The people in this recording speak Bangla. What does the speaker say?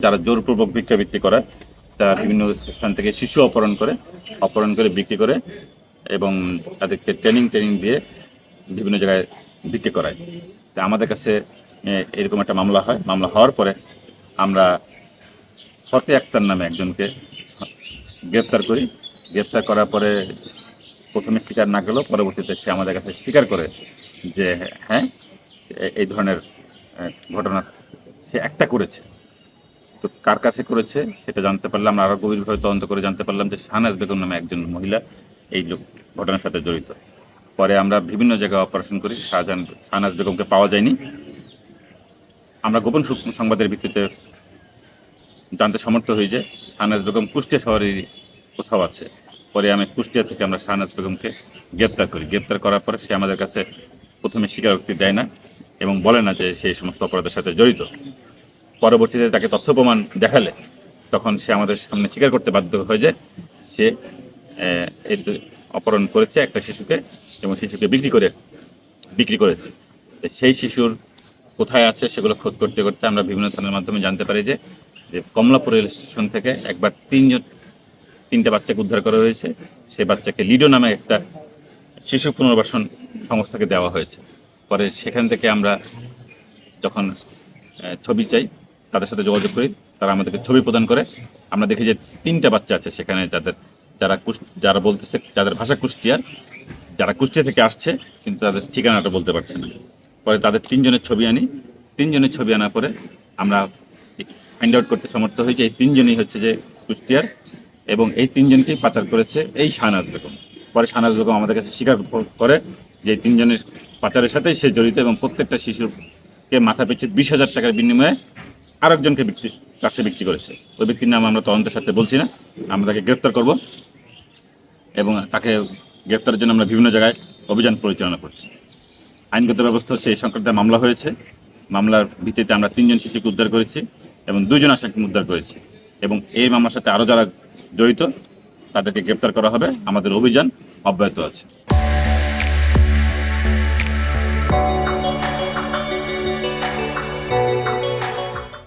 যারা জোরপূর্বক ভিক্ষাবৃত্তি করে, তারা বিভিন্ন স্থান থেকে শিশু অপহরণ করে বিক্রি করে এবং তাদেরকে ট্রেনিং দিয়ে বিভিন্ন জায়গায় বিক্রি করায়। তা আমাদের কাছে এরকম একটা মামলা হওয়ার পরে আমরা ফতে আক্তার নামে একজনকে গ্রেপ্তার করি। গ্রেপ্তার করার পরে প্রথমে স্বীকার না গেলেও পরবর্তীতে সে আমাদের কাছে স্বীকার করে যে হ্যাঁ, এই ধরনের ঘটনা সে একটা করেছে। তো কার কাছে করেছে সেটা জানতে পারলাম, আমরা আরও গভীরভাবে তদন্ত করে জানতে পারলাম যে শাহনাজ বেগম নামে একজন মহিলা এই ঘটনার সাথে জড়িত। পরে আমরা বিভিন্ন জায়গায় অপারেশন করি, শাহনাজ বেগমকে পাওয়া যায়নি। আমরা গোপন সংবাদের ভিত্তিতে জানতে সমর্থ হই যে শাহনাজ বেগম কুষ্টিয়া শহরের কোথাও আছে। পরে কুষ্টিয়া থেকে আমরা শাহনাজ বেগমকে গ্রেপ্তার করি। গ্রেপ্তার করার পরে সে আমাদের কাছে প্রথমে স্বীকারোক্তি দেয় না এবং বলে না যে সে এই সমস্ত অপরাধের সাথে জড়িত। পরবর্তীতে তাকে তথ্য প্রমাণ দেখালে তখন সে আমাদের সামনে স্বীকার করতে বাধ্য হয়ে যে সে অপহরণ করেছে একটা শিশুকে এবং শিশুকে বিক্রি করেছে। সেই শিশুর কোথায় আছে সেগুলো খোঁজ করতে করতে আমরা বিভিন্ন ধরনের মাধ্যমে জানতে পারি যে কমলাপুর রেল স্টেশন থেকে একবার তিনটে বাচ্চাকে উদ্ধার করা হয়েছে। সেই বাচ্চাকে লিডো নামে একটা শিশু পুনর্বাসন সংস্থাকে দেওয়া হয়েছে। পরে সেখান থেকে আমরা যখন ছবি চাই তাদের সাথে যোগাযোগ করি, তারা আমাদেরকে ছবি প্রদান করে। আমরা দেখি যে 3টে বাচ্চা আছে সেখানে যারা বলতেছে যাদের ভাষা কুষ্টিয়ার, যারা কুষ্টিয়া থেকে আসছে কিন্তু তাদের ঠিকানাটা বলতে পারছে না। পরে তাদের 3জনের ছবি আনি। 3জনের ছবি আনার পরে আমরা ফাইন্ড আউট করতে সমর্থ হই যে এই 3জনই হচ্ছে যে কুষ্টিয়ার এবং এই 3জনকেই পাচার করেছে এই শাহনাজ বেগম। পরে শাহনাজ বেগম আমাদের কাছে স্বীকার করে যে এই 3জনের পাচারের সাথেই সে জড়িত এবং প্রত্যেকটা শিশুকে মাথা পিছু 20,000 টাকার বিনিময়ে আরেকজনকে কাছে বিক্রি করেছে। ওই ব্যক্তির নাম আমরা তদন্তের সাথে বলছি না, আমরা তাকে গ্রেপ্তার করব এবং তাকে গ্রেপ্তারের জন্য আমরা বিভিন্ন জায়গায় অভিযান পরিচালনা করছি। আইনগত ব্যবস্থা হচ্ছে এই সংক্রান্তে মামলা হয়েছে। মামলার ভিত্তিতে আমরা 3জন শিশুকে উদ্ধার করেছি এবং 2জন আসামিকে উদ্ধার করেছি এবং এই মামলার সাথে আরও যারা জড়িত তাদেরকে গ্রেপ্তার করা হবে। আমাদের অভিযান অব্যাহত আছে।